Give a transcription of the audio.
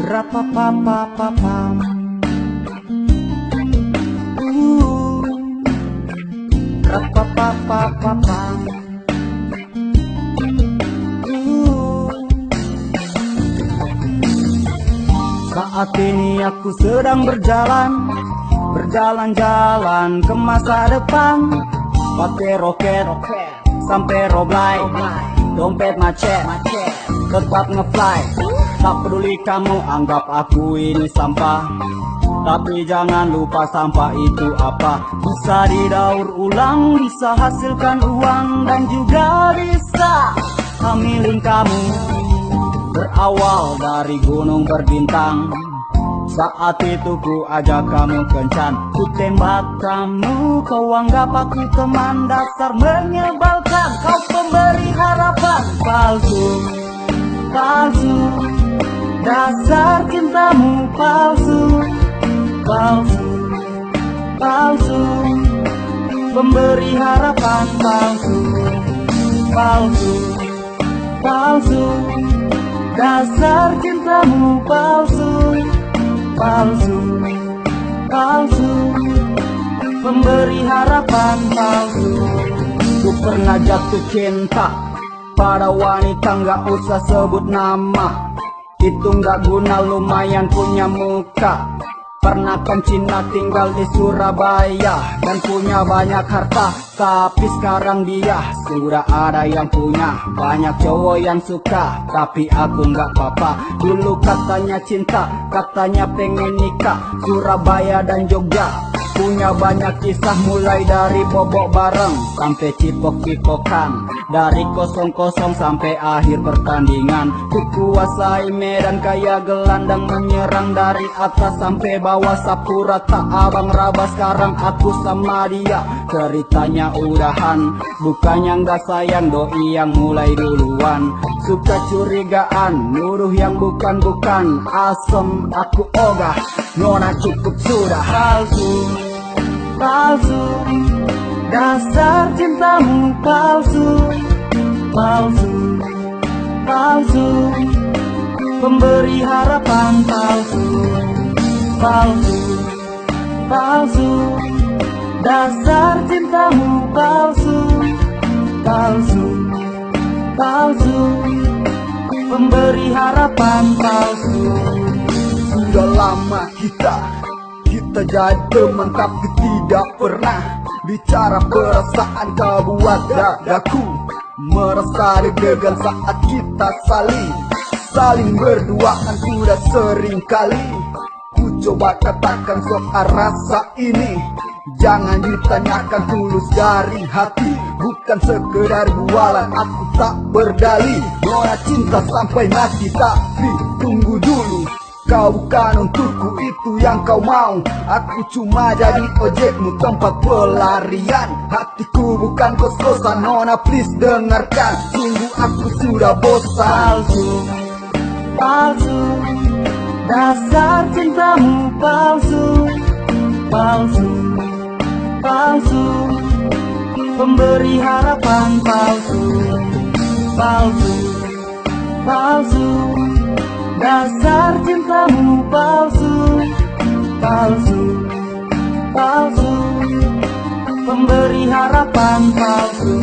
Rapapapapapam. Rapapapapapam. Saat ini aku sedang berjalan-jalan ke masa depan. Pakai roket sampai roblai, dompet macet, tetap ngefly. Tak peduli kamu anggap aku ini sampah, tapi jangan lupa sampah itu apa. Bisa didaur ulang, bisa hasilkan uang, dan juga bisa hamilin kamu. Berawal dari gunung berbintang, saat itu ku ajak kamu kencan. Ku tembak kamu, kau anggap aku teman. Dasar menyebalkan, kau pemberi harapan. Palsu, palsu, dasar cintamu palsu. Palsu, palsu, pemberi harapan. Palsu, palsu, palsu, dasar cintamu palsu. Palsu, palsu, pemberi harapan. Palsu. Ku pernah jatuh cinta pada wanita, nggak usah sebut nama. Itu nggak guna, lumayan punya muka. Pernah kan Cina tinggal di Surabaya dan punya banyak harta, tapi sekarang dia sudah ada yang punya. Banyak cowok yang suka, tapi aku nggak apa-apa. Dulu katanya cinta, katanya pengen nikah. Surabaya dan Jogja punya banyak kisah, mulai dari bobok bareng sampai cipok-cipokan, dari 0-0 sampai akhir pertandingan. Ku kuasai medan kayak gelandang menyerang, dari atas sampai bawah sapu rata. Abang raba sekarang aku sama dia, ceritanya udahan. Bukannya nggak sayang, doi yang mulai duluan. Suka curigaan, nuduh yang bukan-bukan. Asem aku ogah, nona cukup sudah. Palsu, palsu, dasar cintamu palsu. Palsu, palsu, pemberi harapan. Palsu, palsu, palsu, dasar cintamu palsu. Palsu, palsu, pemberi harapan. Palsu. Sudah lama kita jadi teman, tapi tidak pernah bicara perasaan. Kau buat dadaku merasa deg-degan saat kita saling berduaan. Sudah sering kali ku coba katakan soal rasa ini, jangan ditanyakan, tulus dari hati, bukan sekedar bualan. Aku tak berdalih, nona cinta sampai mati. Tapi tunggu dulu, kau bukan untukku, itu yang kau mau. Aku cuma jadi ojekmu, tempat pelarian. Hatiku bukan kos-kosan, nona please dengarkan. Sungguh aku sudah bosan. Palsu, palsu, dasar cintamu palsu. Palsu, palsu, pemberi harapan. Palsu, palsu, palsu, dasar cintamu palsu. Palsu, palsu, pemberi harapan. Palsu.